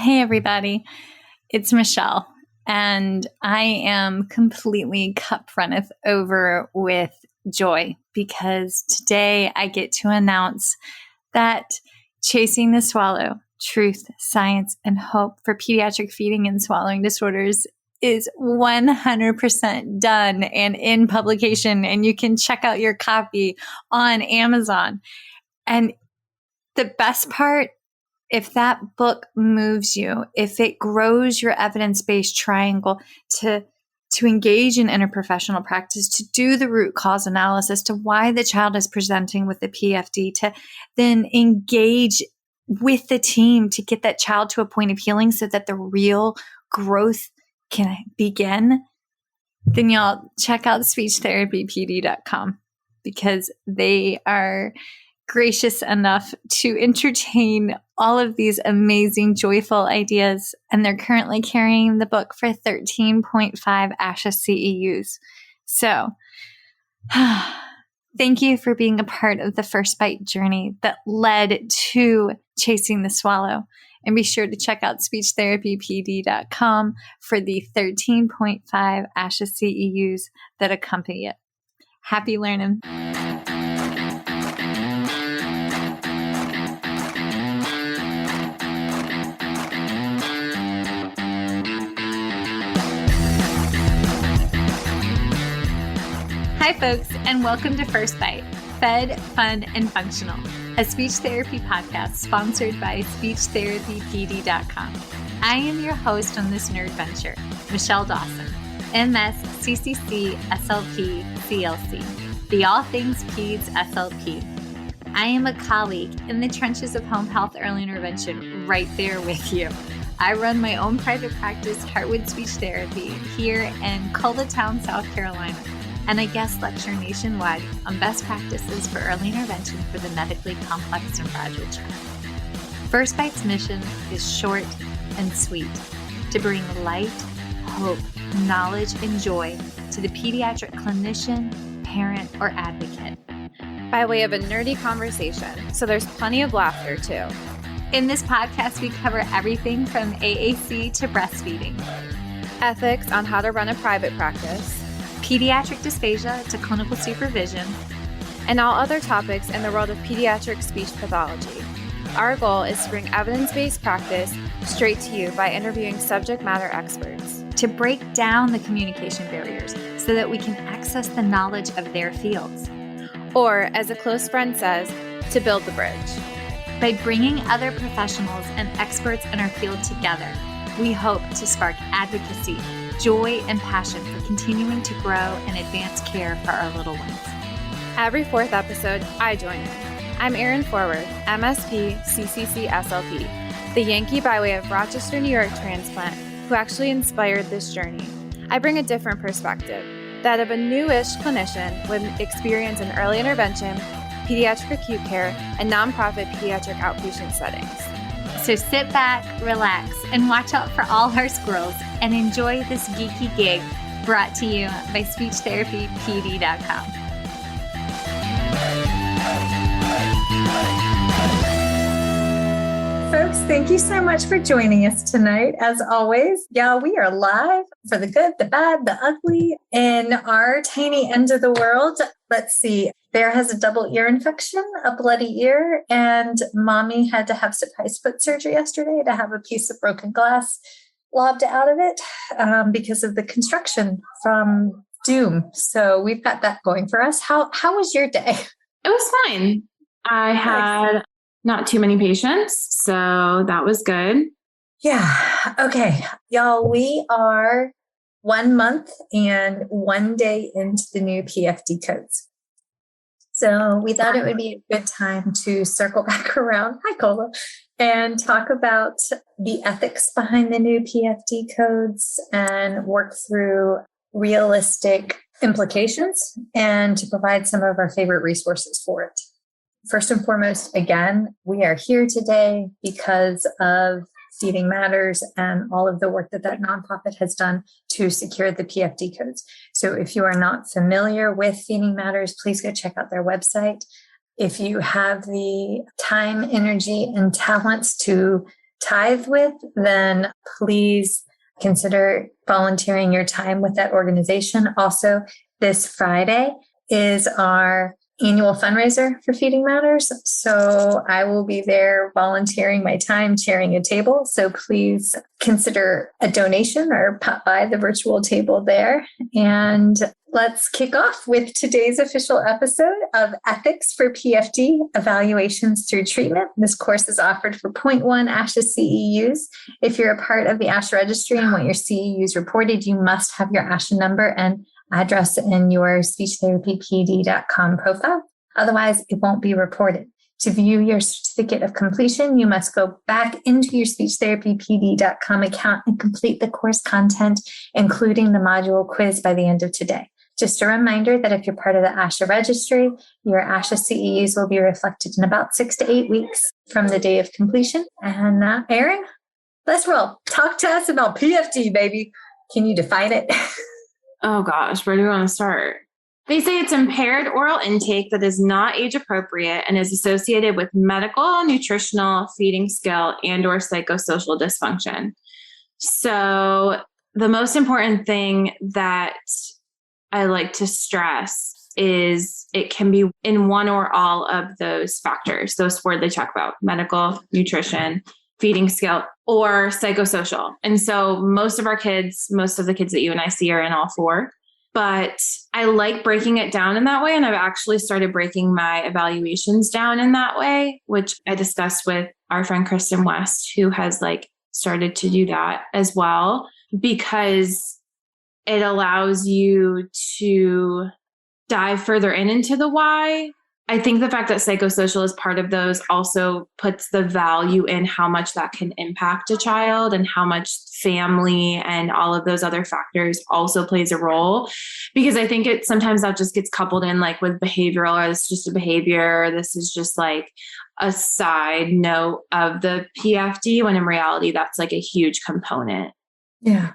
Hey, everybody. It's Michelle, and I am completely cup runneth over with joy because today I get to announce that Chasing the Swallow, Truth, Science, and Hope for Pediatric Feeding and Swallowing Disorders is 100% done and in publication, and you can check out your copy on Amazon. And the best part, if that book moves you, if it grows your evidence-based triangle to engage in interprofessional practice, to do the root cause analysis to why the child is presenting with the PFD, to then engage with the team to get that child to a point of healing so that the real growth can begin, then y'all check out speechtherapypd.com because they are gracious enough to entertain all of these amazing, joyful ideas. And they're currently carrying the book for 13.5 ASHA CEUs. So thank you for being a part of the First Bite journey that led to Chasing the Swallow. And be sure to check out speechtherapypd.com for the 13.5 ASHA CEUs that accompany it. Happy learning. Hi, folks, and welcome to First Bite, Fed, Fun, and Functional, a speech therapy podcast sponsored by speechtherapypd.com. I am your host on this nerd venture, Michelle Dawson, MS, CCC, SLP, CLC, the All Things Peds SLP. I am a colleague in the trenches of home health early intervention right there with you. I run my own private practice, Heartwood Speech Therapy, here in Coletown, South Carolina, and I guest lecture nationwide on best practices for early intervention for the medically complex and fragile child. First Bite's mission is short and sweet, to bring light, hope, knowledge, and joy to the pediatric clinician, parent, or advocate. By way of a nerdy conversation, so there's plenty of laughter too. In this podcast, we cover everything from AAC to breastfeeding, ethics on how to run a private practice, pediatric dysphagia to clinical supervision, and all other topics in the world of pediatric speech pathology. Our goal is to bring evidence-based practice straight to you by interviewing subject matter experts. To break down the communication barriers so that we can access the knowledge of their fields. Or, as a close friend says, to build the bridge. By bringing other professionals and experts in our field together, we hope to spark advocacy, joy, and passion for continuing to grow and advance care for our little ones. Every fourth episode, I join in. I'm Erin Forward, MSP, CCC-SLP, the Yankee by way of Rochester, New York transplant who actually inspired this journey. I bring a different perspective, that of a newish clinician with experience in early intervention, pediatric acute care, and nonprofit pediatric outpatient settings. So sit back, relax, and watch out for all our squirrels and enjoy this geeky gig brought to you by speechtherapypd.com. Folks, thank you so much for joining us tonight. As always, y'all, we are live for the good, the bad, the ugly in our tiny end of the world. Let's see. Bear has a double ear infection, a bloody ear, and mommy had to have surprise foot surgery yesterday to have a piece of broken glass lobbed out of it because of the construction from Doom. So we've got that going for us. How was your day? It was fine. I had not too many patients, so that was good. Yeah. Okay. Y'all, we are 1 month and 1 day into the new PFD codes. So we thought it would be a good time to circle back around, hi Cola, and talk about the ethics behind the new PFD codes and work through realistic implications and to provide some of our favorite resources for it. First and foremost, again, we are here today because of Feeding Matters and all of the work that nonprofit has done to secure the PFD codes. So if you are not familiar with Feeding Matters, please go check out their website. If you have the time, energy, and talents to tithe with, then please consider volunteering your time with that organization. Also, this Friday is our annual fundraiser for Feeding Matters. So I will be there volunteering my time, chairing a table. So please consider a donation or pop by the virtual table there. And let's kick off with today's official episode of Ethics for PFD, Evaluations Through Treatment. This course is offered for 0.1 ASHA CEUs. If you're a part of the ASHA registry and want your CEUs reported, you must have your ASHA number and address in your speechtherapypd.com profile. Otherwise, it won't be reported. To view your certificate of completion, you must go back into your speechtherapypd.com account and complete the course content, including the module quiz by the end of today. Just a reminder that if you're part of the ASHA registry, your ASHA CEUs will be reflected in about 6 to 8 weeks from the day of completion. And Erin, let's roll. Talk to us about PFD, baby. Can you define it? Oh gosh, where do we want to start? They say it's impaired oral intake that is not age appropriate and is associated with medical, nutritional, feeding skill, and or psychosocial dysfunction. So the most important thing that I like to stress is it can be in one or all of those factors, those four they talk about: medical, nutrition, feeding skill, or psychosocial. And so most of the kids that you and I see are in all four. But I like breaking it down in that way. And I've actually started breaking my evaluations down in that way, which I discussed with our friend Kristen West, who has started to do that as well, because it allows you to dive further into the why. I think the fact that psychosocial is part of those also puts the value in how much that can impact a child and how much family and all of those other factors also plays a role. Because I think sometimes that just gets coupled in with behavioral, or this is just a behavior, or this is just a side note of the PFD, when in reality, that's a huge component. Yeah.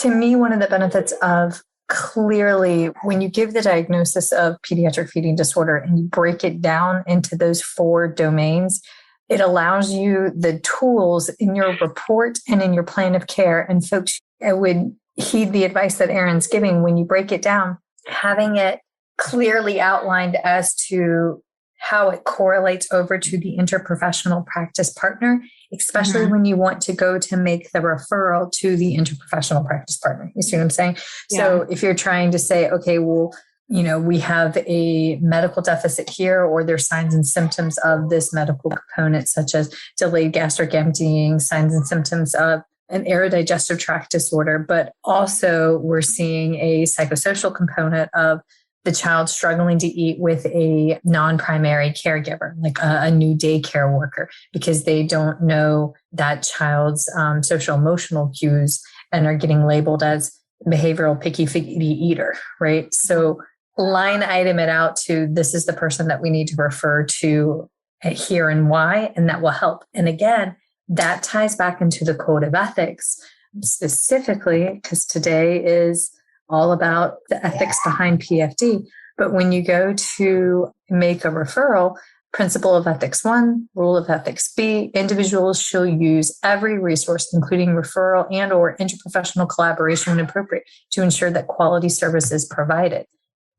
To me, one of the benefits of clearly, when you give the diagnosis of pediatric feeding disorder and you break it down into those four domains, it allows you the tools in your report and in your plan of care. And folks, I would heed the advice that Erin's giving. When you break it down, having it clearly outlined as to how it correlates over to the interprofessional practice partner, especially when you want to go to make the referral to the interprofessional practice partner. You see what I'm saying? Yeah. So if you're trying to say, okay, well, we have a medical deficit here, or there's signs and symptoms of this medical component, such as delayed gastric emptying, signs and symptoms of an aerodigestive tract disorder, but also we're seeing a psychosocial component of the child struggling to eat with a non-primary caregiver, like a new daycare worker, because they don't know that child's social emotional cues and are getting labeled as behavioral picky eater, right? So line item it out to, this is the person that we need to refer to here and why, and that will help. And again, that ties back into the code of ethics, specifically because today is all about the ethics behind PFD. But when you go to make a referral, principle of ethics 1, rule of ethics B, individuals shall use every resource, including referral and or interprofessional collaboration when appropriate, to ensure that quality service is provided.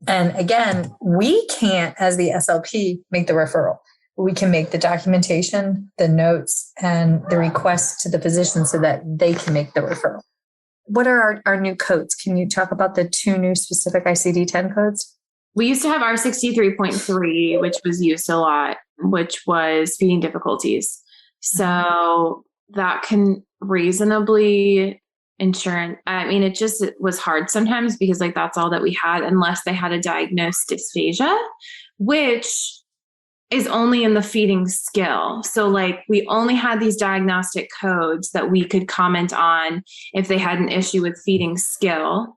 And again, we can't, as the SLP, make the referral. We can make the documentation, the notes, and the request to the physician so that they can make the referral. What are our new codes? Can you talk about the 2 new specific ICD-10 codes? We used to have R63.3, which was used a lot, which was feeding difficulties. So that can reasonably ensure. It was hard sometimes because that's all that we had, unless they had a diagnosed dysphagia, which is only in the feeding skill. So we only had these diagnostic codes that we could comment on if they had an issue with feeding skill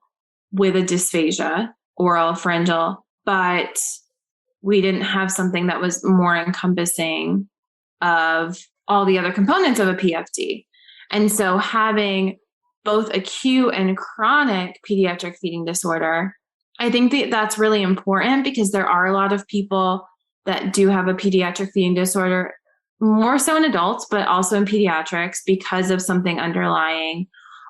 with a dysphagia, oral, pharyngeal, but we didn't have something that was more encompassing of all the other components of a PFD. And so having both acute and chronic pediatric feeding disorder, I think that's really important, because there are a lot of people that do have a pediatric feeding disorder more so in adults, but also in pediatrics because of something underlying,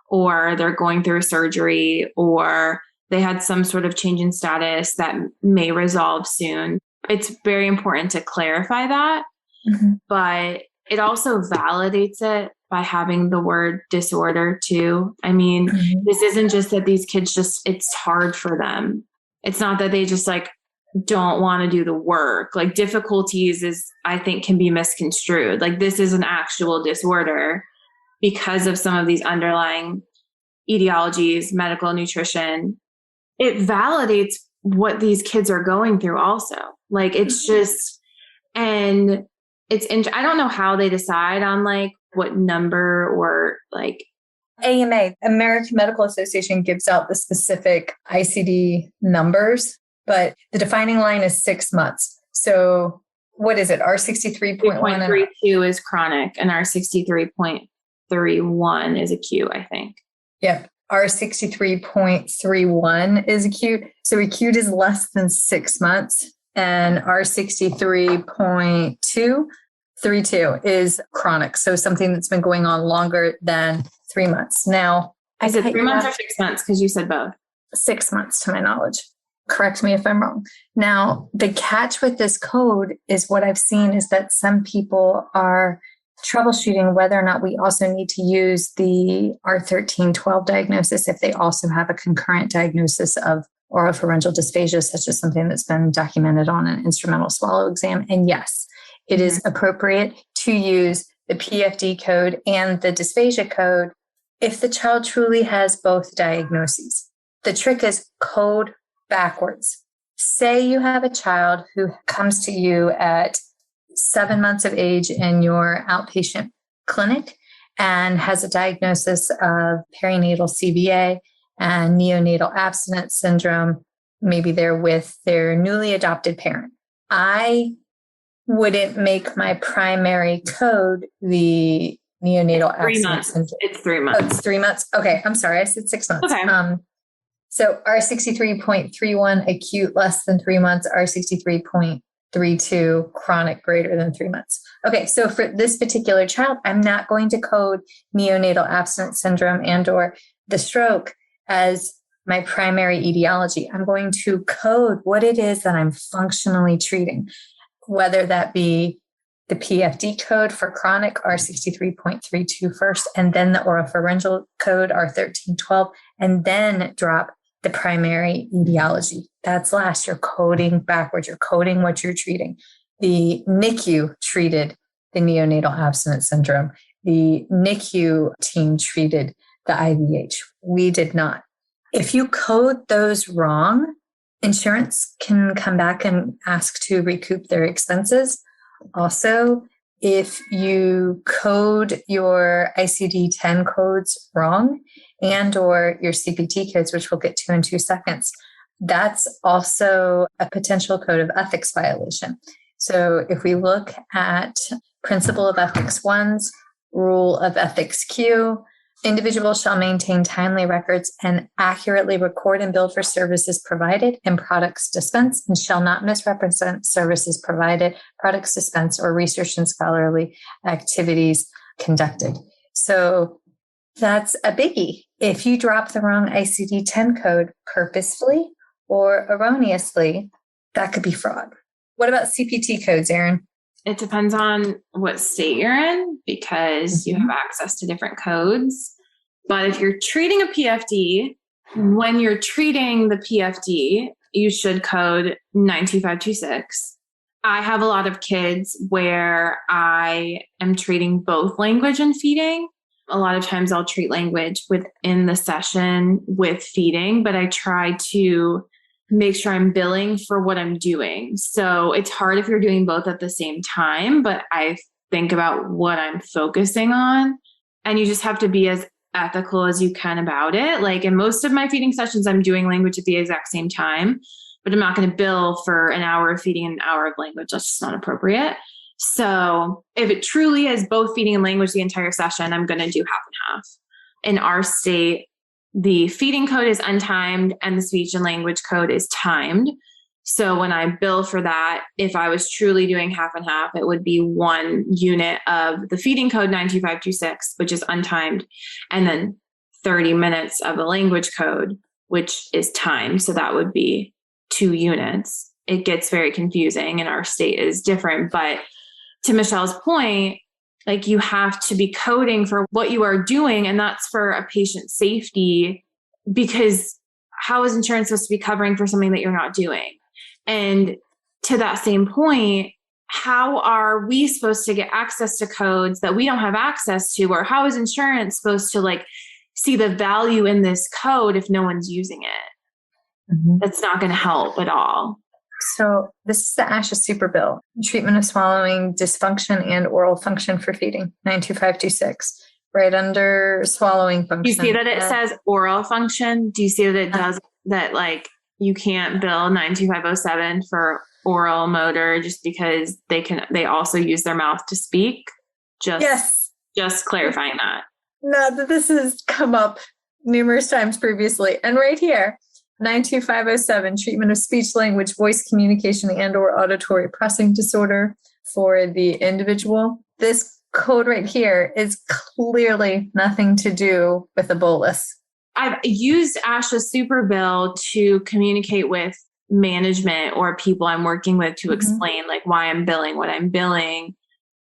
or they're going through a surgery, or they had some sort of change in status that may resolve soon. It's very important to clarify that, but it also validates it by having the word disorder too. I mean, this isn't just that these kids it's hard for them. It's not that they just like don't want to do the work. Like difficulties I think can be misconstrued. Like this is an actual disorder because of some of these underlying etiologies, medical nutrition. It validates what these kids are going through also. Like it's just, and I don't know how they decide on like what number or like AMA, American Medical Association, gives out the specific ICD numbers, but the defining line is 6 months. So what is it? R63.1 is chronic and R63.31 is acute, I think. Yep. R63.31 is acute. So acute is less than 6 months, and R63.232 is chronic. So something that's been going on longer than 3 months. Now, is it 3 months or 6 months? Because you said both. 6 months to my knowledge. Correct me if I'm wrong. Now, the catch with this code is what I've seen is that some people are troubleshooting whether or not we also need to use the R13-12 diagnosis if they also have a concurrent diagnosis of oropharyngeal dysphagia, such as something that's been documented on an instrumental swallow exam. And yes, it is appropriate to use the PFD code and the dysphagia code if the child truly has both diagnoses. The trick is code backwards. Say you have a child who comes to you at 7 months of age in your outpatient clinic and has a diagnosis of perinatal CVA and neonatal abstinence syndrome. Maybe they're with their newly adopted parent. I wouldn't make my primary code the neonatal abstinence syndrome. It's 3 months. Oh, it's 3 months. Okay. I'm sorry. I said 6 months. Okay. So R63.31 acute less than 3 months, R63.32 chronic greater than 3 months. Okay, so for this particular child, I'm not going to code neonatal abstinence syndrome and or the stroke as my primary etiology. I'm going to code what it is that I'm functionally treating, whether that be the PFD code for chronic R63.32 first, and then the oropharyngeal code R13-12, and then drop the primary etiology. That's last. You're coding backwards. You're coding what you're treating. The NICU treated the neonatal abstinence syndrome. The NICU team treated the IVH. We did not. If you code those wrong, insurance can come back and ask to recoup their expenses. Also, if you code your ICD-10 codes wrong and or your CPT codes, which we'll get to in 2 seconds, that's also a potential code of ethics violation. So if we look at Principle of Ethics 1's Rule of Ethics Q, individuals shall maintain timely records and accurately record and bill for services provided and products dispensed, and shall not misrepresent services provided, products dispensed, or research and scholarly activities conducted. So that's a biggie. If you drop the wrong ICD-10 code purposefully or erroneously, that could be fraud. What about CPT codes, Erin? It depends on what state you're in because you have access to different codes. But if you're treating a PFD, when you're treating the PFD, you should code 92526. I have a lot of kids where I am treating both language and feeding. A lot of times I'll treat language within the session with feeding, but I try to make sure I'm billing for what I'm doing. So it's hard if you're doing both at the same time, but I think about what I'm focusing on, and you just have to be as ethical as you can about it. Like in most of my feeding sessions, I'm doing language at the exact same time, but I'm not going to bill for an hour of feeding and an hour of language. That's just not appropriate. So if it truly is both feeding and language the entire session, I'm going to do half and half. In our state, the feeding code is untimed and the speech and language code is timed. So when I bill for that, if I was truly doing half and half, it would be 1 unit of the feeding code 92526, which is untimed, and then 30 minutes of the language code, which is timed. So that would be 2 units. It gets very confusing and our state is different. But to Michelle's point, like you have to be coding for what you are doing, and that's for a patient's safety, because how is insurance supposed to be covering for something that you're not doing? And to that same point, how are we supposed to get access to codes that we don't have access to? Or how is insurance supposed to like see the value in this code if no one's using it? Mm-hmm. That's not going to help at all. So this is the ASHA Super Bill, treatment of swallowing dysfunction and oral function for feeding, 92526, right under swallowing function. Do you see that it says oral function? Do you see that it does that, like you can't bill 92507 for oral motor just because they also use their mouth to speak? Just clarifying that. No, this has come up numerous times previously. And right here, 92507, treatment of speech, language, voice communication, and or auditory processing disorder for the individual. This code right here is clearly nothing to do with a bolus. I've used ASHA Super Bill to communicate with management or people I'm working with to explain like why I'm billing what I'm billing,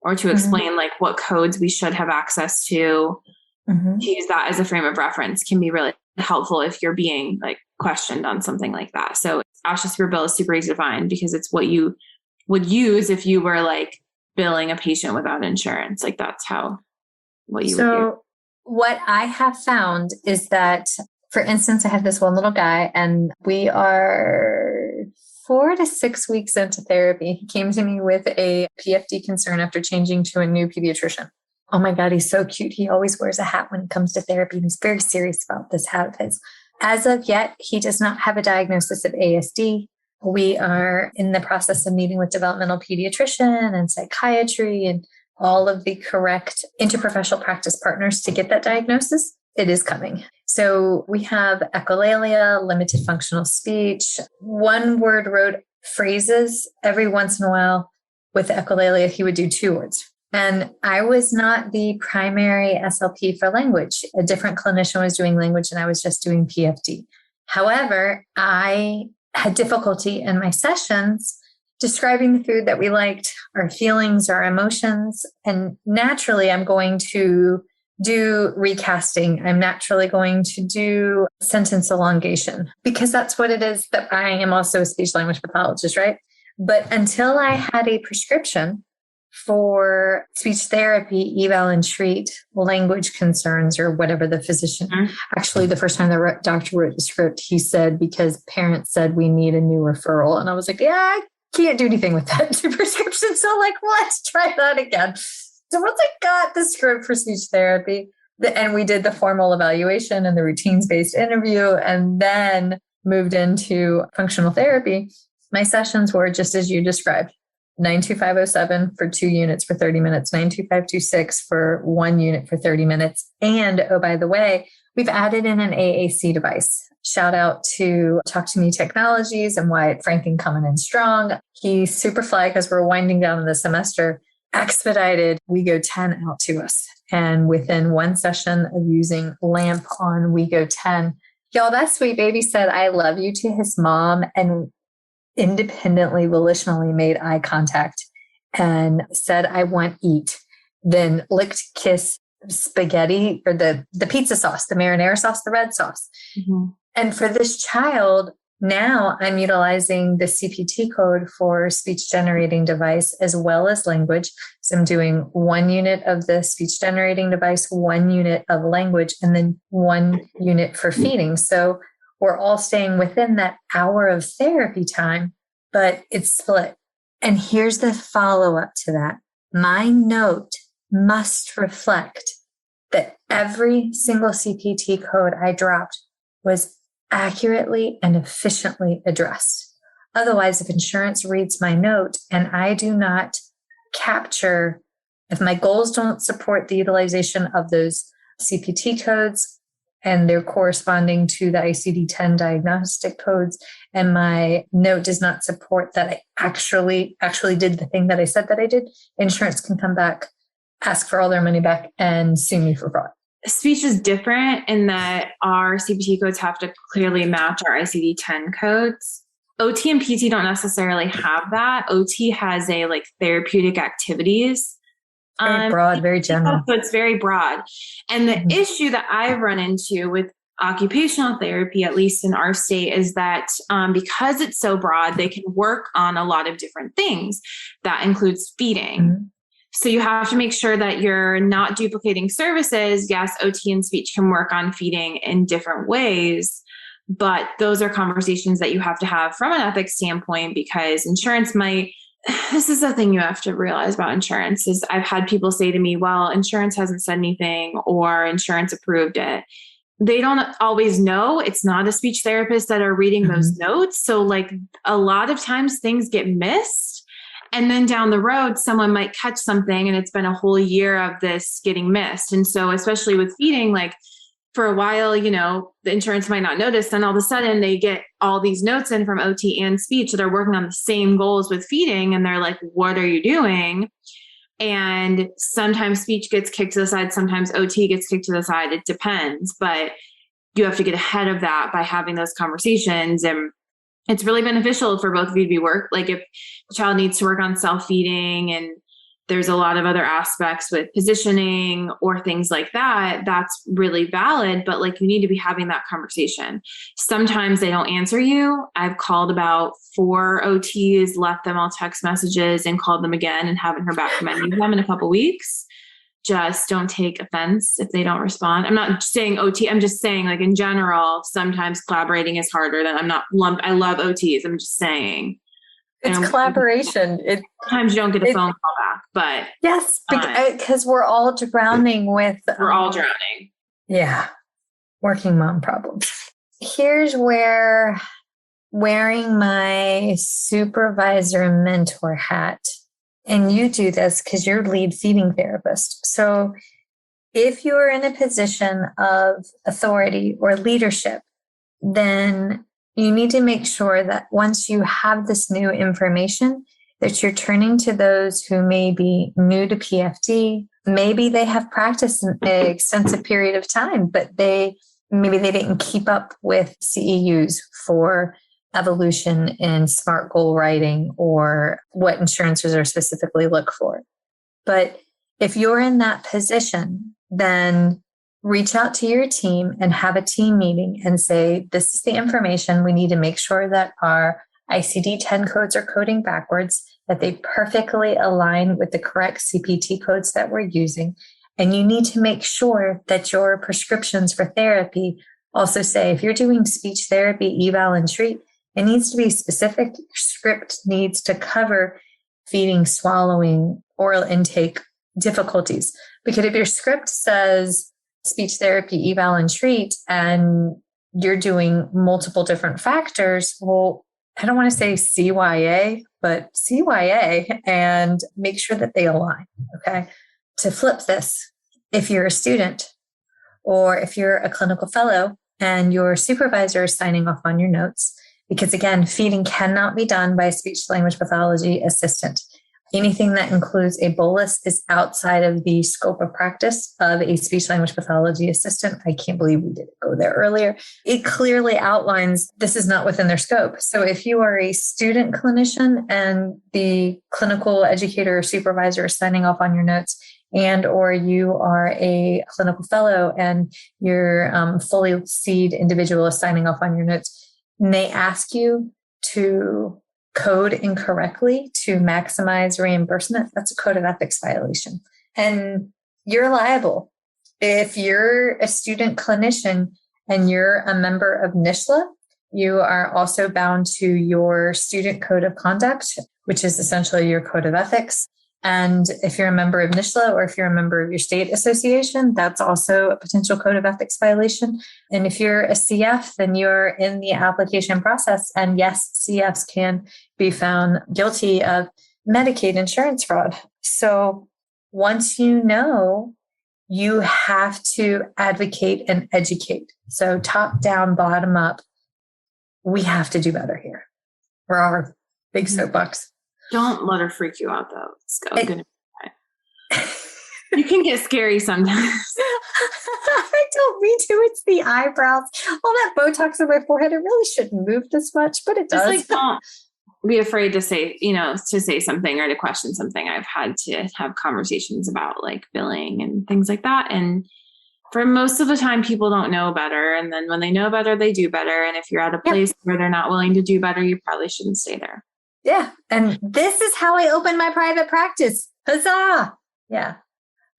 or to explain like what codes we should have access to. To use that as a frame of reference can be really helpful if you're being like questioned on something like that. So ASHA Super Bill is super easy to find because it's what you would use if you were like billing a patient without insurance. Like that's what you would do. What I have found is that, for instance, I have this one little guy and we are 4 to 6 weeks into therapy. He came to me with a PFD concern after changing to a new pediatrician. Oh my God, he's so cute. He always wears a hat when it comes to therapy. And he's very serious about this hat of his. As of yet, he does not have a diagnosis of ASD. We are in the process of meeting with developmental pediatrician and psychiatry and all of the correct interprofessional practice partners to get that diagnosis. It is coming. So we have echolalia, limited functional speech, 1-word rote phrases. Every once in a while with echolalia, he would do 2 words. And I was not the primary SLP for language. A different clinician was doing language and I was just doing PFD. However, I had difficulty in my sessions describing the food that we liked, our feelings, our emotions. And naturally, I'm going to do recasting. I'm naturally going to do sentence elongation because that's what it is that I am also a speech language pathologist, right? But until I had a prescription for speech therapy, eval and treat language concerns or whatever the physician, actually the first time the doctor wrote the script, he said, because parents said we need a new referral. And I was like, yeah, I can't do anything with that prescription. So like, let's try that again. So once I got the script for speech therapy and we did the formal evaluation and the routines-based interview and then moved into functional therapy, my sessions were just as you described. 92507 for 2 units for 30 minutes, 92526 for 1 unit for 30 minutes. And oh, by the way, we've added in an AAC device. Shout out to Talk to Me Technologies and Wyatt Franken coming in strong. He's super fly because we're winding down the semester. Expedited WeGo 10 out to us. And within 1 session of using LAMP on WeGo 10, y'all, that sweet baby said, I love you to his mom and independently, volitionally made eye contact and said, I want eat. Then licked, kiss spaghetti or the pizza sauce, the marinara sauce, the red sauce. And for this child, now I'm utilizing the CPT code for speech generating device as well as language. So I'm doing 1 unit of the speech generating device, 1 unit of language, and then 1 unit for feeding. So we're all staying within that hour of therapy time, but it's split. And here's the follow-up to that. My note must reflect that every single CPT code I dropped was accurately and efficiently addressed. Otherwise, if insurance reads my note and I do not capture, if my goals don't support the utilization of those CPT codes, and they're corresponding to the ICD-10 diagnostic codes, and my note does not support that I actually did the thing that I said that I did, insurance can come back, ask for all their money back, and sue me for fraud. Speech is different in that our CPT codes have to clearly match our ICD-10 codes. OT and PT don't necessarily have that. OT has a therapeutic activities. Very broad, very general. So it's very broad. And the issue that I've run into with occupational therapy, at least in our state, is that because it's so broad, they can work on a lot of different things. That includes feeding. Mm-hmm. So you have to make sure that you're not duplicating services. Yes, OT and speech can work on feeding in different ways, but those are conversations that you have to have from an ethics standpoint, because insurance might, this is the thing you have to realize about insurance is I've had people say to me, well, insurance hasn't said anything or insurance approved it. They don't always know. It's not a speech therapist that are reading those notes. So a lot of times things get missed. And then down the road, someone might catch something and it's been a whole year of this getting missed. And so especially with feeding, for a while, the insurance might not notice. Then all of a sudden they get all these notes in from OT and speech that are working on the same goals with feeding. And they're like, what are you doing? And sometimes speech gets kicked to the side. Sometimes OT gets kicked to the side. It depends, but you have to get ahead of that by having those conversations. And it's really beneficial for both of you to be if the child needs to work on self-feeding and there's a lot of other aspects with positioning or things like that, that's really valid. But you need to be having that conversation. Sometimes they don't answer you. I've called about 4 OTs, left them all text messages and called them again and haven't heard back from any of them in a couple weeks. Just don't take offense if they don't respond. I'm not saying OT. I'm just saying in general, sometimes collaborating is harder than I love OTs. I'm just saying. It's collaboration. Sometimes you don't get a phone call back, but yes, because we're all drowning with. We're all drowning. Yeah. Working mom problems. Here's where wearing my supervisor and mentor hat, and you do this because you're lead feeding therapist. So if you're in a position of authority or leadership, then you need to make sure that once you have this new information, that you're turning to those who may be new to PFD. Maybe they have practiced an extensive period of time, but maybe they didn't keep up with CEUs for evolution in SMART goal writing or what insurance reserves specifically look for. But if you're in that position, then reach out to your team and have a team meeting and say, this is the information. We need to make sure that our ICD-10 codes are coding backwards, that they perfectly align with the correct CPT codes that we're using. And you need to make sure that your prescriptions for therapy also say, if you're doing speech therapy, eval, and treat, it needs to be specific. Your script needs to cover feeding, swallowing, oral intake difficulties. Because if your script says speech therapy, eval, and treat, and you're doing multiple different factors, well, I don't want to say CYA, but CYA, and make sure that they align. Okay. To flip this, if you're a student or if you're a clinical fellow and your supervisor is signing off on your notes, because again, feeding cannot be done by a speech language pathology assistant. Anything that includes a bolus is outside of the scope of practice of a speech language pathology assistant. I can't believe we didn't go there earlier. It clearly outlines this is not within their scope. So if you are a student clinician and the clinical educator or supervisor is signing off on your notes, and or you are a clinical fellow and your fully SEED individual is signing off on your notes, and they ask you to code incorrectly to maximize reimbursement, that's a code of ethics violation. And you're liable. If you're a student clinician and you're a member of NISHLA, you are also bound to your student code of conduct, which is essentially your code of ethics. And if you're a member of NISHLA or if you're a member of your state association, that's also a potential code of ethics violation. And if you're a CF, then you're in the application process. And yes, CFs can be found guilty of Medicaid insurance fraud. So once you know you have to advocate and educate. So top down, bottom up, we have to do better here. We're our big soapbox. Don't let her freak you out, though. It's gonna be fine. You can get scary sometimes. I don't mean to. It's the eyebrows. All that Botox on my forehead, it really shouldn't move this much, but it does. Just don't be afraid to say, to say something or to question something. I've had to have conversations about like billing and things like that. And for most of the time, people don't know better. And then when they know better, they do better. And if you're at a place where they're not willing to do better, you probably shouldn't stay there. Yeah. And this is how I opened my private practice. Huzzah. Yeah.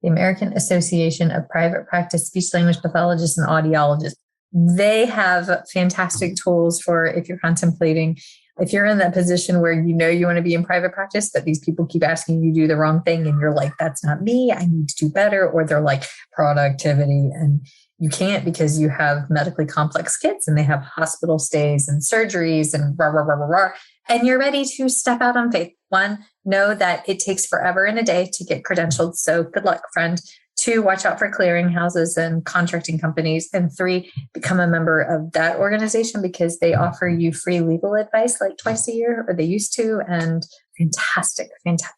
The American Association of Private Practice Speech Language Pathologists and Audiologists. They have fantastic tools for if you're contemplating, if you're in that position where you want to be in private practice, but these people keep asking you to do the wrong thing and you're like, that's not me, I need to do better. Or they're like productivity and you can't because you have medically complex kids and they have hospital stays and surgeries and rah, rah, rah, rah, rah. And you're ready to step out on faith. 1, know that it takes forever and a day to get credentialed. So good luck, friend. 2, watch out for clearinghouses and contracting companies. And 3, become a member of that organization because they offer you free legal advice like twice a year, or they used to. And fantastic.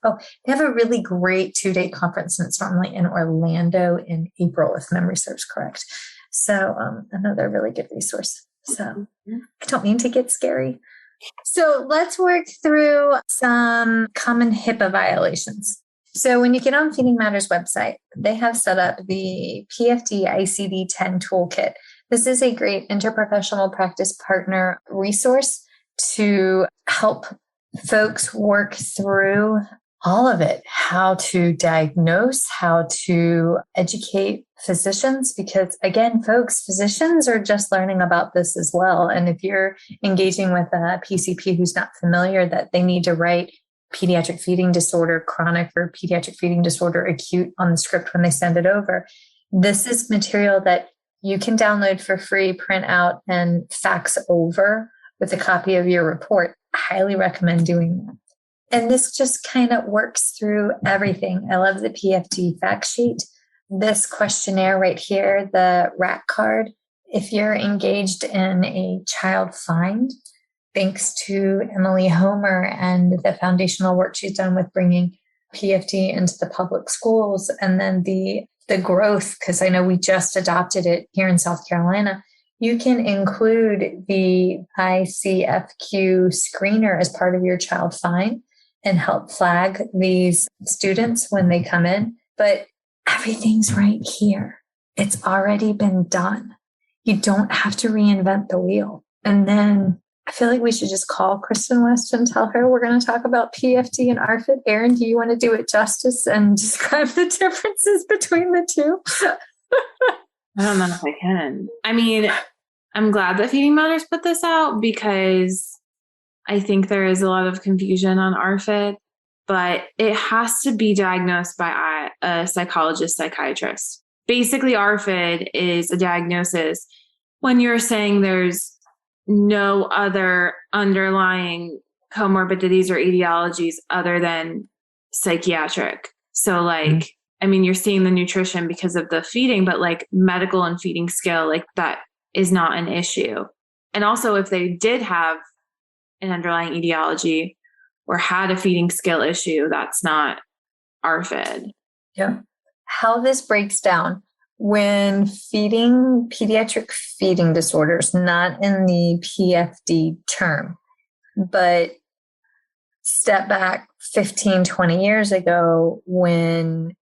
Oh, they have a really great 2-day conference, and it's normally in Orlando in April, if memory serves correct. So another really good resource. So I don't mean to get scary. So let's work through some common HIPAA violations. So when you get on Feeding Matters website, they have set up the PFD ICD-10 toolkit. This is a great interprofessional practice partner resource to help folks work through all of it, how to diagnose, how to educate physicians, because again, folks, physicians are just learning about this as well. And if you're engaging with a PCP who's not familiar that they need to write pediatric feeding disorder, chronic, or pediatric feeding disorder, acute on the script when they send it over, this is material that you can download for free, print out, and fax over with a copy of your report. I highly recommend doing that. And this just kind of works through everything. I love the PFD fact sheet. This questionnaire right here, the RAC card, if you're engaged in a child find, thanks to Emily Homer and the foundational work she's done with bringing PFD into the public schools, and then the growth, because I know we just adopted it here in South Carolina, you can include the ICFQ screener as part of your child find and help flag these students when they come in. But everything's right here. It's already been done. You don't have to reinvent the wheel. And then I feel like we should just call Kristen West and tell her we're going to talk about PFD and ARFID. Erin, do you want to do it justice and describe the differences between the two? I don't know if I can. I mean, I'm glad that Feeding Matters put this out because I think there is a lot of confusion on ARFID, but it has to be diagnosed by a psychologist, psychiatrist. Basically, ARFID is a diagnosis when you're saying there's no other underlying comorbidities or etiologies other than psychiatric. So like, I mean, you're seeing the nutrition because of the feeding, but like medical and feeding skill, like that is not an issue. And also if they did have an underlying etiology or had a feeding skill issue, that's not ARFID. Yeah. How this breaks down when feeding pediatric feeding disorders, not in the PFD term, but step back 15, 20 years ago when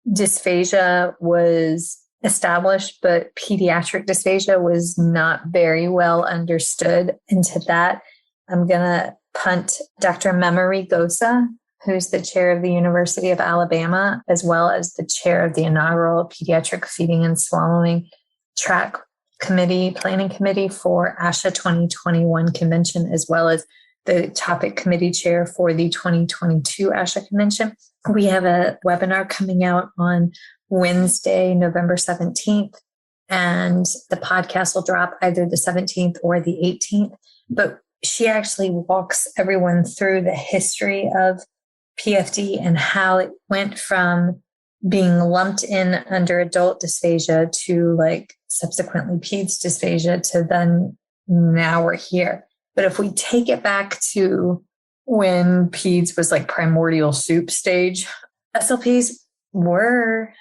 dysphagia was established, but pediatric dysphagia was not very well understood. Into that, I'm going to punt Dr. Memory Gosa, who's the chair of the University of Alabama, as well as the chair of the inaugural Pediatric Feeding and Swallowing Track Committee, Planning Committee for ASHA 2021 Convention, as well as the topic committee chair for the 2022 ASHA Convention. We have a webinar coming out on Wednesday, November 17th, and the podcast will drop either the 17th or the 18th. But she actually walks everyone through the history of PFD and how it went from being lumped in under adult dysphagia to like subsequently peds dysphagia to then now we're here. But if we take it back to when peds was like primordial soup stage, SLPs were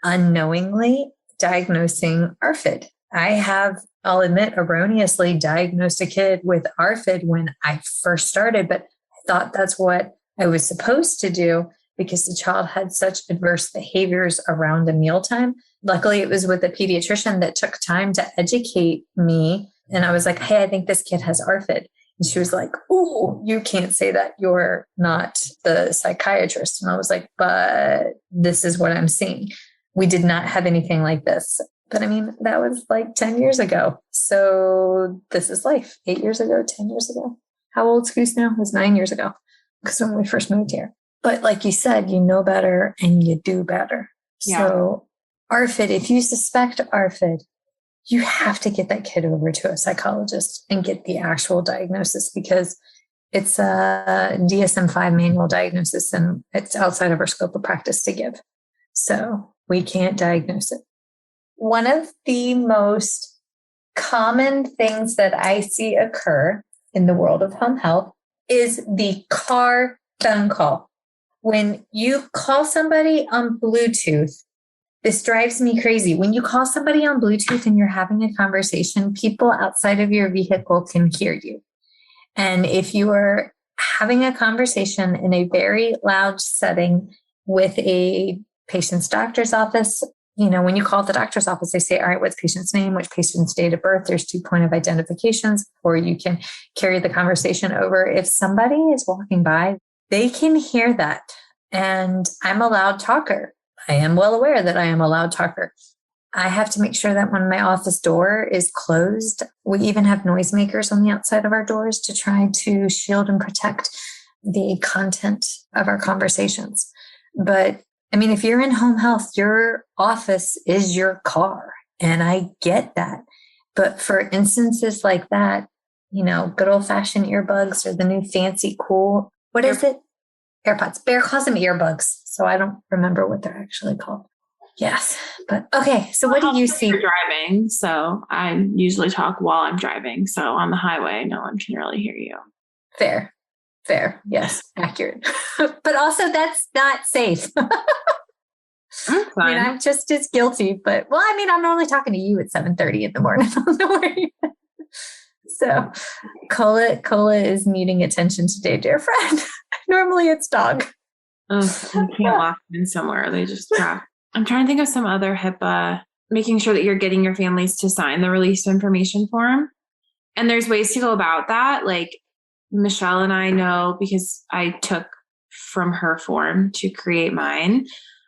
unknowingly diagnosing ARFID. I have, I'll admit, erroneously diagnosed a kid with ARFID when I first started, but I thought that's what I was supposed to do because the child had such adverse behaviors around a mealtime. Luckily, it was with a pediatrician that took time to educate me. And I was like, hey, I think this kid has ARFID. And she was like, oh, you can't say that. You're not the psychiatrist. And I was like, but this is what I'm seeing. We did not have anything like this. But I mean, that was like 10 years ago. So this is life. 8 years ago, 10 years ago. How old's Goose now? It was 9 years ago because when we first moved here. But like you said, you know better and you do better. Yeah. So ARFID, if you suspect ARFID, you have to get that kid over to a psychologist and get the actual diagnosis because it's a DSM-5 manual diagnosis and it's outside of our scope of practice to give. So we can't diagnose it. One of the most common things that I see occur in the world of home health is the car phone call. When you call somebody on Bluetooth, this drives me crazy. When you call somebody on Bluetooth and you're having a conversation, people outside of your vehicle can hear you. And if you are having a conversation in a very loud setting with a patient's doctor's office, you know, when you call the doctor's office, they say, all right, what's patient's name, which patient's date of birth? There's 2 point of identifications, or you can carry the conversation over. If somebody is walking by, they can hear that. And I'm a loud talker. I am well aware that I am a loud talker. I have to make sure that when my office door is closed, we even have noisemakers on the outside of our doors to try to shield and protect the content of our conversations. But I mean, if you're in home health, your office is your car. And I get that. But for instances like that, you know, good old fashioned earbuds or the new fancy cool, what is it? AirPods. Bear calls them earbuds. So I don't remember what they're actually called. Yes. But okay. So what do you see? You're driving. So I usually talk while I'm driving. So on the highway, no one can really hear you. Fair. Yes. Accurate. But also that's not safe. I mean, I'm just as guilty, but well, I mean, I'm normally talking to you at 7:30 in the morning. Don't worry. So Cola is needing attention today, dear friend. Normally it's dog. Oh, you can't lock them in somewhere. They just drop. I'm trying to think of some other HIPAA, making sure that you're getting your families to sign the release information form. And there's ways to go about that. Like Michelle and I know, because I took from her form to create mine,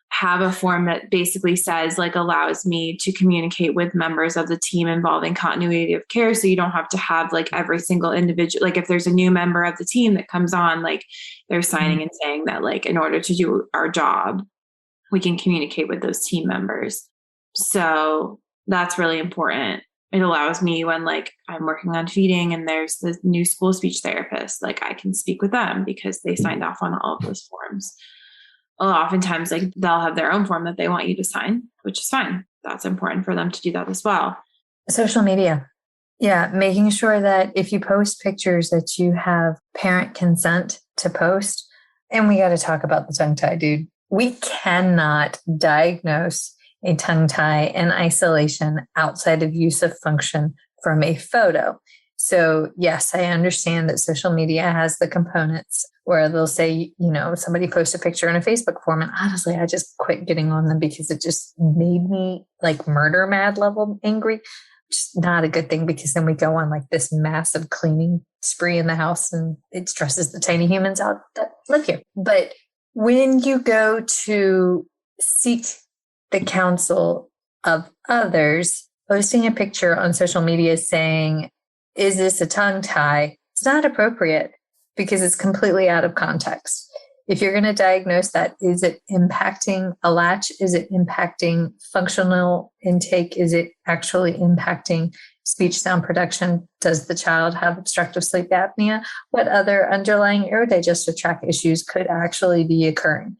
have a form that basically says, like, allows me to communicate with members of the team involving continuity of care. So you don't have to have like every single individual, like if there's a new member of the team that comes on, like they're signing and saying that, like, in order to do our job, we can communicate with those team members. So that's really important. It allows me when like I'm working on feeding and there's the new school speech therapist, like I can speak with them because they signed off on all of those forms. Oftentimes, like they'll have their own form that they want you to sign, which is fine. That's important for them to do that as well. Social media. Yeah. Making sure that if you post pictures that you have parent consent to post. And we got to talk about the tongue tie, dude. We cannot diagnose a tongue tie in isolation outside of use of function from a photo. So yes, I understand that social media has the components where they'll say, you know, somebody posts a picture in a Facebook form. And honestly, I just quit getting on them because it just made me like murder mad level angry, which is not a good thing because then we go on like this massive cleaning spree in the house and it stresses the tiny humans out that live here. But when you go to seek the counsel of others, posting a picture on social media saying, is this a tongue tie? It's not appropriate because it's completely out of context. If you're going to diagnose that, is it impacting a latch? Is it impacting functional intake? Is it actually impacting speech sound production? Does the child have obstructive sleep apnea? What other underlying aerodigestive tract issues could actually be occurring?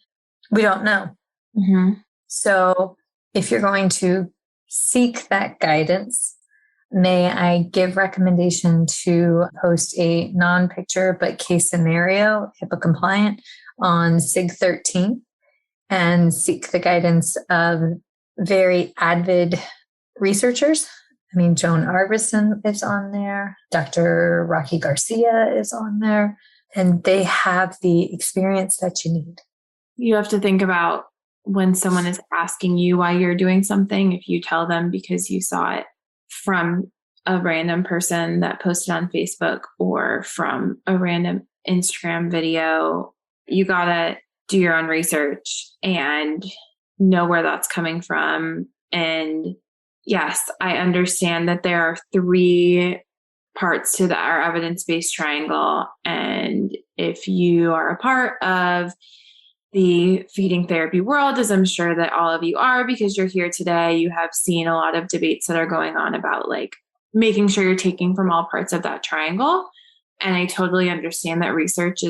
We don't know. Mm-hmm. So if you're going to seek that guidance, may I give recommendation to post a non-picture but case scenario, HIPAA compliant, on SIG 13 and seek the guidance of very avid researchers. I mean, Joan Argreson is on there. Dr. Rocky Garcia is on there. And they have the experience that you need. You have to think about when someone is asking you why you're doing something, if you tell them because you saw it from a random person that posted on Facebook or from a random Instagram video, you got to do your own research and know where that's coming from. And yes, I understand that there are 3 parts to our evidence-based triangle. And if you are a part of the feeding therapy world, as I'm sure that all of you are, because you're here today, you have seen a lot of debates that are going on about like making sure you're taking from all parts of that triangle. And I totally understand that research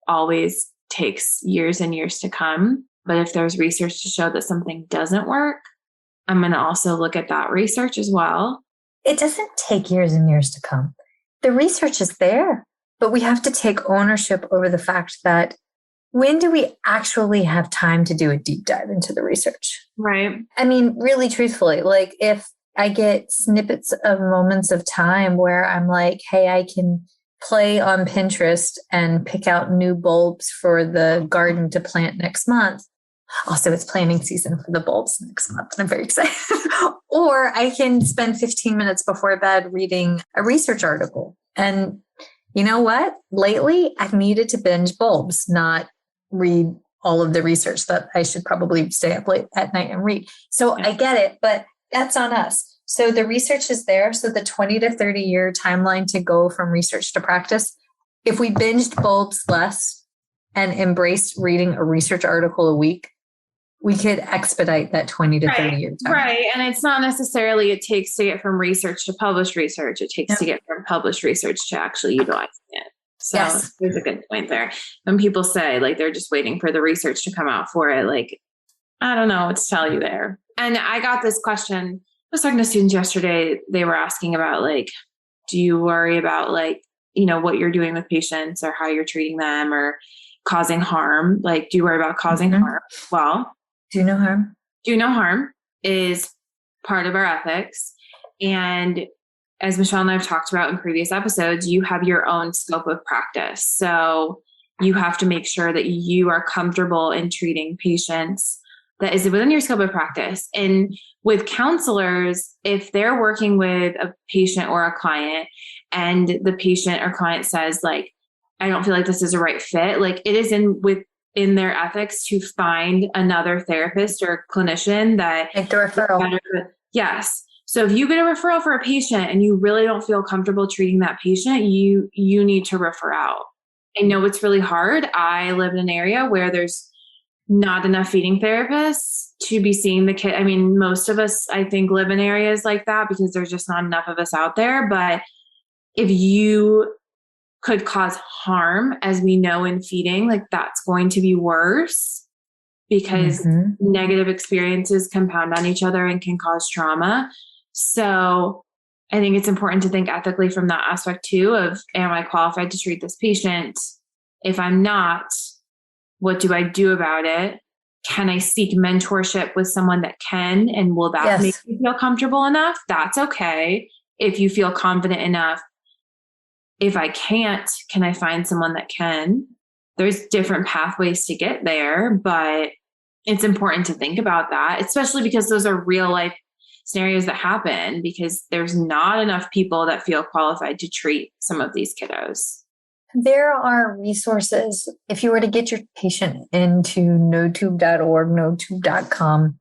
always takes years and years to come. But if there's research to show that something doesn't work, I'm going to also look at that research as well. It doesn't take years and years to come. The research is there, but we have to take ownership over the fact that when do we actually have time to do a deep dive into the research? Right. I mean, really truthfully, like if I get snippets of moments of time where I'm like, hey, I can play on Pinterest and pick out new bulbs for the garden to plant next month. Also, it's planting season for the bulbs next month, and I'm very excited. Or I can spend 15 minutes before bed reading a research article. And you know what? Lately, I've needed to binge bulbs, not read all of the research that I should probably stay up late at night and read. So I get it, but that's on us. So the research is there. So the 20 to 30 year timeline to go from research to practice, if we binged bulbs less and embraced reading a research article a week, we could expedite that 20 to 30 year time. Right. And it's not necessarily it takes to get from research to published research. It takes to get from published research to actually utilizing it. So there's a good point there. When people say like they're just waiting for the research to come out for it, like, I don't know what to tell you there. And I got this question. I was talking to students yesterday. They were asking about like, do you worry about like, you know, what you're doing with patients or how you're treating them or causing harm? Like, do you worry about causing harm? Well, do no harm. Do no harm is part of our ethics. And as Michelle and I have talked about in previous episodes, you have your own scope of practice. So you have to make sure that you are comfortable in treating patients that is within your scope of practice. And with counselors, if they're working with a patient or a client and the patient or client says like, I don't feel like this is a right fit, like it is in their ethics to find another therapist or clinician that make the referral. Yes. So if you get a referral for a patient and you really don't feel comfortable treating that patient, you need to refer out. I know it's really hard. I live in an area where there's not enough feeding therapists to be seeing the kid. I mean, most of us, I think, live in areas like that because there's just not enough of us out there. But if you could cause harm, as we know in feeding, like that's going to be worse because negative experiences compound on each other and can cause trauma. So I think it's important to think ethically from that aspect too of, am I qualified to treat this patient? If I'm not, what do I do about it? Can I seek mentorship with someone that can? And will that make you feel comfortable enough? That's okay. If you feel confident enough. If I can't, can I find someone that can? There's different pathways to get there, but it's important to think about that, especially because those are real life scenarios that happen because there's not enough people that feel qualified to treat some of these kiddos. There are resources. If you were to get your patient into notube.org, notube.com,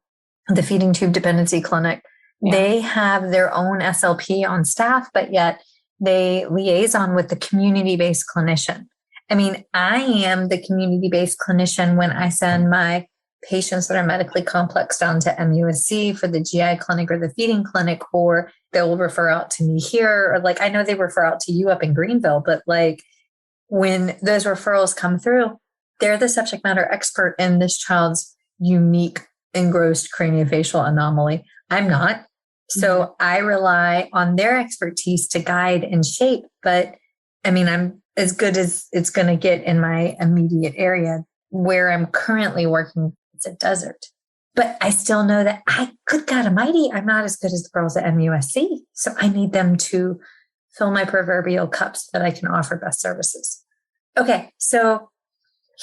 the Feeding Tube Dependency Clinic, they have their own SLP on staff, but yet they liaison with the community-based clinician. I mean, I am the community-based clinician when I send my patients that are medically complex down to MUSC for the GI clinic or the feeding clinic, or they'll refer out to me here. Or like, I know they refer out to you up in Greenville, but like when those referrals come through, they're the subject matter expert in this child's unique engrossed craniofacial anomaly. I'm not. So I rely on their expertise to guide and shape. But I mean, I'm as good as it's going to get in my immediate area. Where I'm currently working, it's a desert. But I still know that good God almighty, I'm not as good as the girls at MUSC. So I need them to fill my proverbial cups that I can offer best services. Okay, so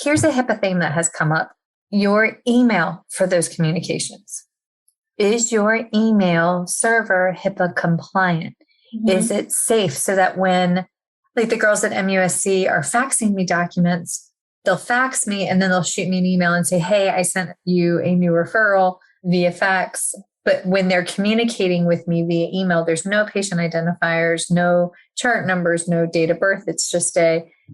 here's a HIPAA thing that has come up. Your email for those communications. Is your email server HIPAA compliant? Is it safe so that when, like the girls at MUSC are faxing me documents, they'll fax me and then they'll shoot me an email and say, hey, I sent you a new referral via fax. But when they're communicating with me via email, there's no patient identifiers, no chart numbers, no date of birth. It's just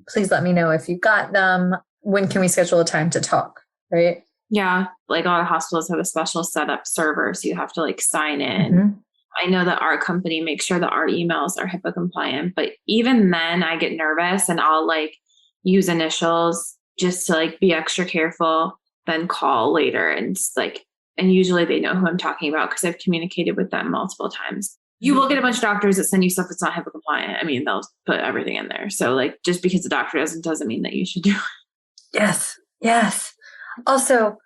please let me know if you got them. When can we schedule a time to talk? Right? Yeah. Like a lot of hospitals have a special setup server. So you have to like sign in. I know that our company makes sure that our emails are HIPAA compliant, but even then I get nervous and I'll like use initials just to like be extra careful, then call later. And and usually they know who I'm talking about because I've communicated with them multiple times. You will get a bunch of doctors that send you stuff that's not HIPAA compliant. I mean, they'll put everything in there. So like, just because the doctor doesn't mean that you should do it. Yes. Also,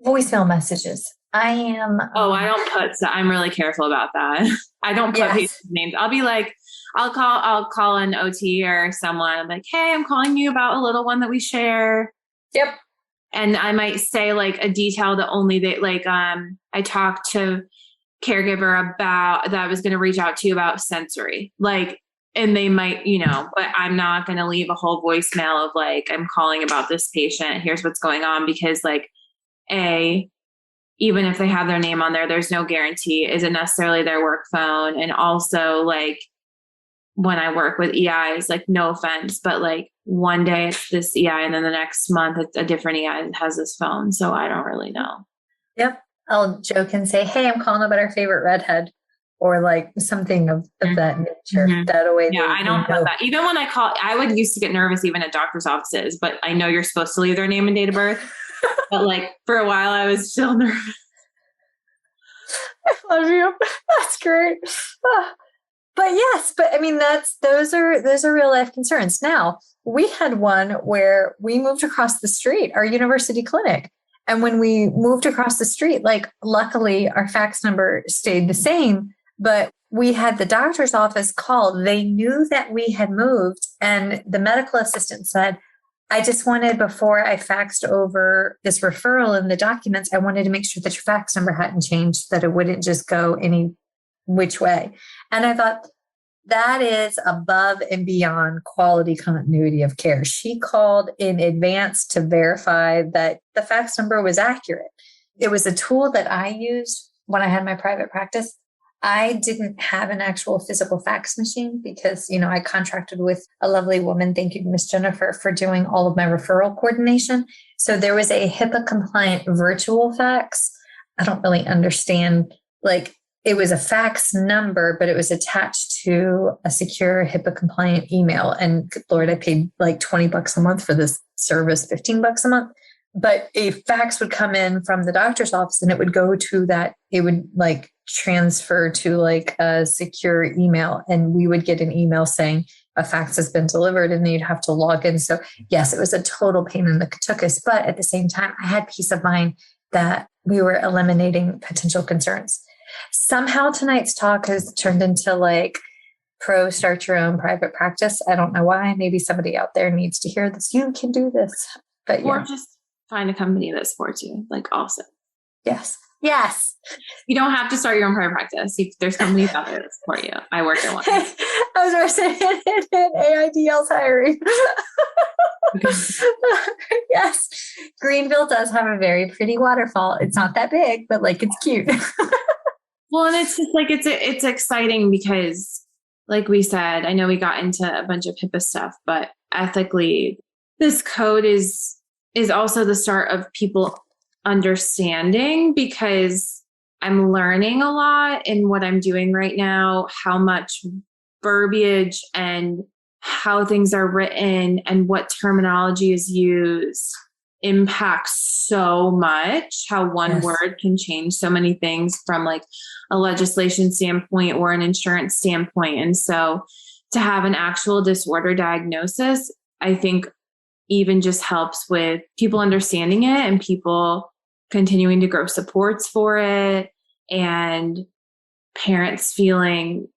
voicemail messages. I don't put, so I'm really careful about that. I don't put people's names. I'll be like, I'll call an OT or someone. I'm like, hey, I'm calling you about a little one that we share. Yep. And I might say like a detail that only they like, I talked to caregiver about that I was going to reach out to you about sensory, like, and they might, but I'm not going to leave a whole voicemail of like, I'm calling about this patient. Here's what's going on, because like, even if they have their name on there, there's no guarantee. Is it necessarily their work phone? And also like when I work with EIs, like no offense, but like one day it's this EI and then the next month it's a different EI that has this phone. So I don't really know. Yep. I'll joke and say, hey, I'm calling about our favorite redhead or like something of that nature. That way. Yeah, I don't put that. Even when I would used to get nervous even at doctor's offices, but I know you're supposed to leave their name and date of birth. But like for a while I was still nervous. I love you. That's great. But I mean, those are real life concerns. Now, we had one where we moved across the street, our university clinic. And when we moved across the street, like luckily our fax number stayed the same, but we had the doctor's office called. They knew that we had moved and the medical assistant said, I just wanted, before I faxed over this referral and the documents, I wanted to make sure that your fax number hadn't changed, that it wouldn't just go any which way. And I thought that is above and beyond quality continuity of care. She called in advance to verify that the fax number was accurate. It was a tool that I used when I had my private practice. I didn't have an actual physical fax machine because, I contracted with a lovely woman. Thank you, Miss Jennifer, for doing all of my referral coordination. So there was a HIPAA compliant virtual fax. I don't really understand, like it was a fax number, but it was attached to a secure HIPAA compliant email. And good Lord, I paid like $20 a month for this service, $15 a month. But a fax would come in from the doctor's office and it would go to that, it would like transfer to like a secure email. And we would get an email saying a fax has been delivered and then you'd have to log in. So yes, it was a total pain in the tuchus. But at the same time, I had peace of mind that we were eliminating potential concerns. Somehow tonight's talk has turned into like start your own private practice. I don't know why. Maybe somebody out there needs to hear this. You can do this. But or just find a company that supports you, like also. Yes. You don't have to start your own private practice. There's companies out there that support you. I work at one. I was going to say AIDL's hiring. Yes. Greenville does have a very pretty waterfall. It's not that big, but like it's cute. Well, and it's just like, it's exciting because like we said, I know we got into a bunch of HIPAA stuff, but ethically this code is also the start of people understanding, because I'm learning a lot in what I'm doing right now, how much verbiage and how things are written and what terminology is used impacts so much, how one word can change so many things from like a legislation standpoint or an insurance standpoint. And so to have an actual disorder diagnosis, I think even just helps with people understanding it and people continuing to grow supports for it, and parents feeling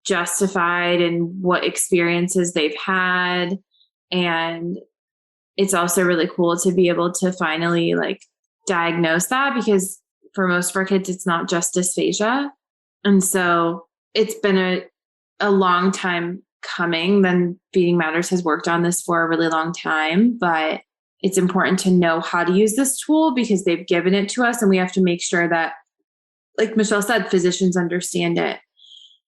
justified in what experiences they've had. And it's also really cool to be able to finally like diagnose that, because for most of our kids, it's not just dysphagia. And so it's been a long time coming. Then Feeding Matters has worked on this for a really long time, but it's important to know how to use this tool because they've given it to us, and we have to make sure that, like Michelle said, physicians understand it.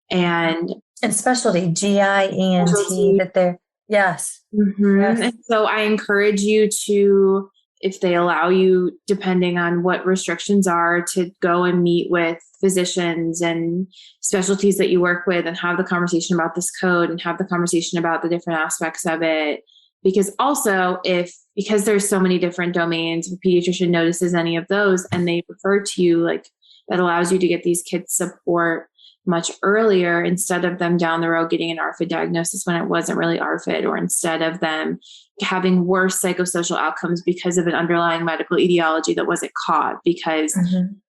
And specialty, GI, ENT, that they're, yes. Mm-hmm. Yes. And so I encourage you to, if they allow you, depending on what restrictions are, to go and meet with physicians and specialties that you work with and have the conversation about this code and have the conversation about the different aspects of it. Because also because there's so many different domains, if a pediatrician notices any of those and they refer to you, like that allows you to get these kids support much earlier instead of them down the road getting an ARFID diagnosis when it wasn't really ARFID, or instead of them having worse psychosocial outcomes because of an underlying medical etiology that wasn't caught because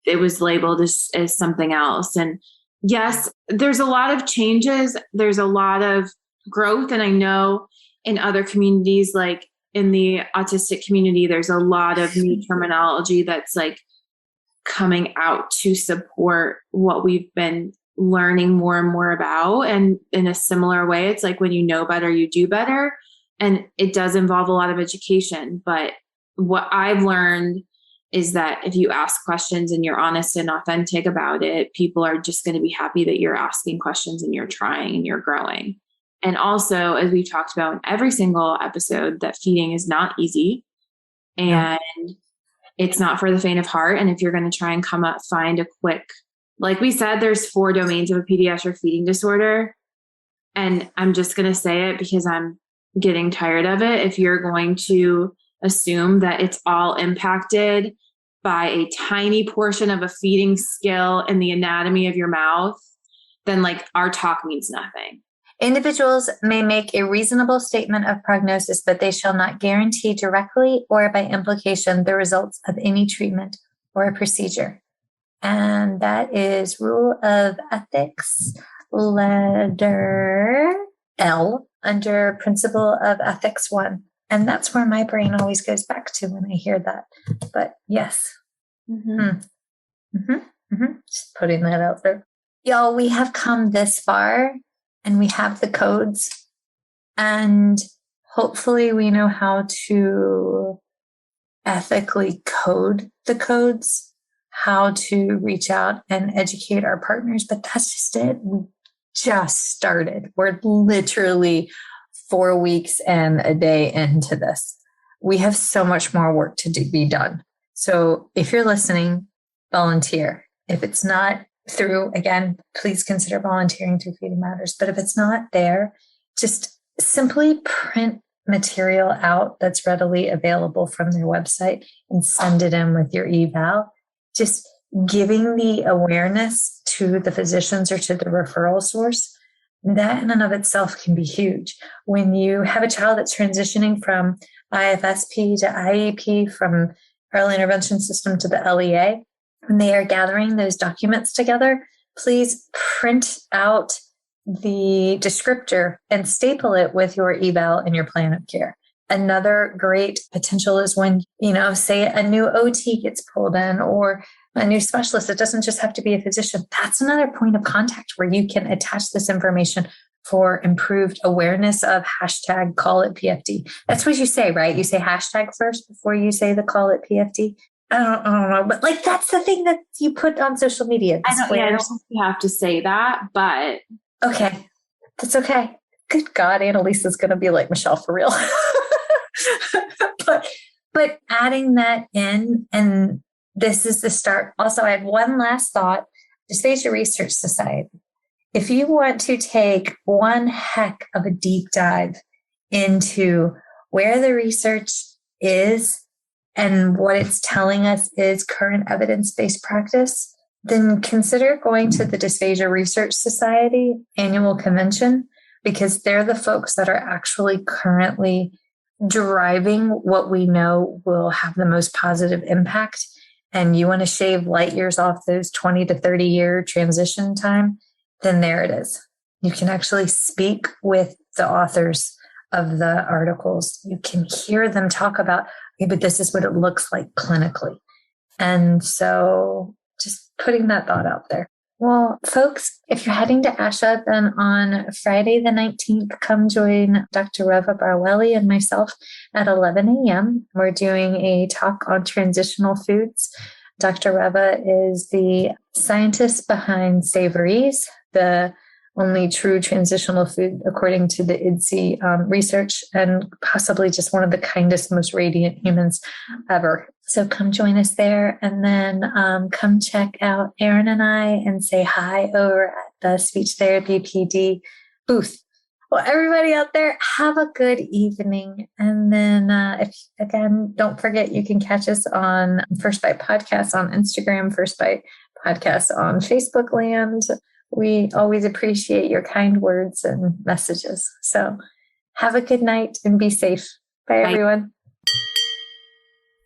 it was labeled as something else. And yes, there's a lot of changes. There's a lot of growth. And I know in other communities, like in the autistic community, there's a lot of new terminology that's like coming out to support what we've been learning more and more about. And in a similar way, it's like when you know better, you do better. And it does involve a lot of education. But what I've learned is that if you ask questions and you're honest and authentic about it, people are just going to be happy that you're asking questions and you're trying and you're growing. And also, as we've talked about in every single episode, that feeding is not easy and it's not for the faint of heart. And if you're going to try and find a quick, like we said, there's 4 domains of a pediatric feeding disorder. And I'm just going to say it because I'm getting tired of it. If you're going to assume that it's all impacted by a tiny portion of a feeding skill in the anatomy of your mouth, then like our talk means nothing. Individuals may make a reasonable statement of prognosis, but they shall not guarantee directly or by implication the results of any treatment or a procedure. And that is Rule of Ethics, letter L, under Principle of Ethics 1. And that's where my brain always goes back to when I hear that. But yes. Just putting that out there. Y'all, we have come this far. And we have the codes, and hopefully we know how to ethically code the codes, how to reach out and educate our partners. But that's just it. We just started. We're literally 4 weeks and a day into this. We have so much more work to be done. So if you're listening, volunteer. If it's not through, again, please consider volunteering through Feeding Matters. But if it's not there, just simply print material out that's readily available from their website and send it in with your eval. Just giving the awareness to the physicians or to the referral source, that in and of itself can be huge. When you have a child that's transitioning from IFSP to IEP, from early intervention system to the LEA, when they are gathering those documents together, please print out the descriptor and staple it with your eval and your plan of care. Another great potential is when, say a new OT gets pulled in or a new specialist. It doesn't just have to be a physician. That's another point of contact where you can attach this information for improved awareness of hashtag call it PFD. That's what you say, right? You say hashtag first before you say the call it PFD. I don't know, but like that's the thing that you put on social media. I don't think you have to say that, but okay, that's okay. Good God, Annalisa's going to be like, Michelle, for real. but adding that in, and this is the start. Also, I had one last thought. Dysphagia Research Society. If you want to take one heck of a deep dive into where the research is and what it's telling us is current evidence-based practice, then consider going to the Dysphagia Research Society annual convention, because they're the folks that are actually currently driving what we know will have the most positive impact. And you want to shave light years off those 20 to 30 year transition time, then there it is. You can actually speak with the authors of the articles. You can hear them talk about, okay, but this is what it looks like clinically. And so just putting that thought out there. Well, folks, if you're heading to ASHA, then on Friday the 19th, come join Dr. Reva Barwelli and myself at 11 a.m. We're doing a talk on transitional foods. Dr. Reva is the scientist behind Savories, the only true transitional food according to the IDSI research, and possibly just one of the kindest, most radiant humans ever. So come join us there, and then come check out Erin and I and say hi over at the Speech Therapy PD booth. Well, everybody out there, have a good evening. And then don't forget, you can catch us on First Bite Podcast on Instagram, First Bite Podcast on Facebook land. We always appreciate your kind words and messages. So have a good night and be safe. Bye, everyone.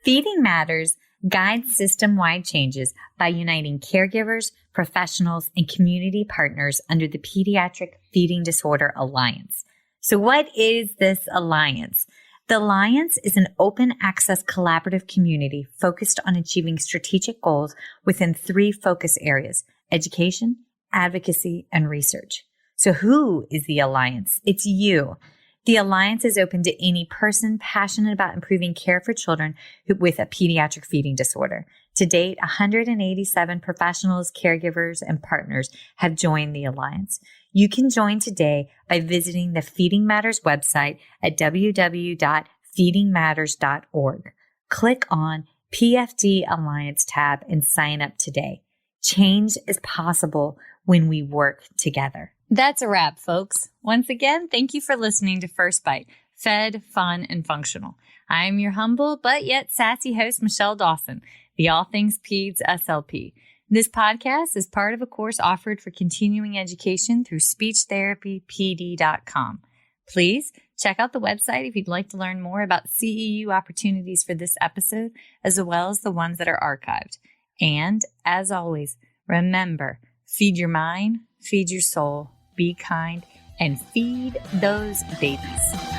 Feeding Matters guides system-wide changes by uniting caregivers, professionals, and community partners under the Pediatric Feeding Disorder Alliance. So what is this alliance? The Alliance is an open access collaborative community focused on achieving strategic goals within 3 focus areas: education, advocacy, and research. So who is the Alliance? It's you. The Alliance is open to any person passionate about improving care for children with a pediatric feeding disorder. To date, 187 professionals, caregivers, and partners have joined the Alliance. You can join today by visiting the Feeding Matters website at www.feedingmatters.org. Click on PFD Alliance tab and sign up today. Change is possible when we work together. That's a wrap, folks. Once again, thank you for listening to First Bite, fed, fun, and functional. I'm your humble but yet sassy host, Michelle Dawson, the All Things Peds SLP. This podcast is part of a course offered for continuing education through speechtherapypd.com. Please check out the website if you'd like to learn more about CEU opportunities for this episode, as well as the ones that are archived. And as always, remember, feed your mind, feed your soul, be kind, and feed those babies.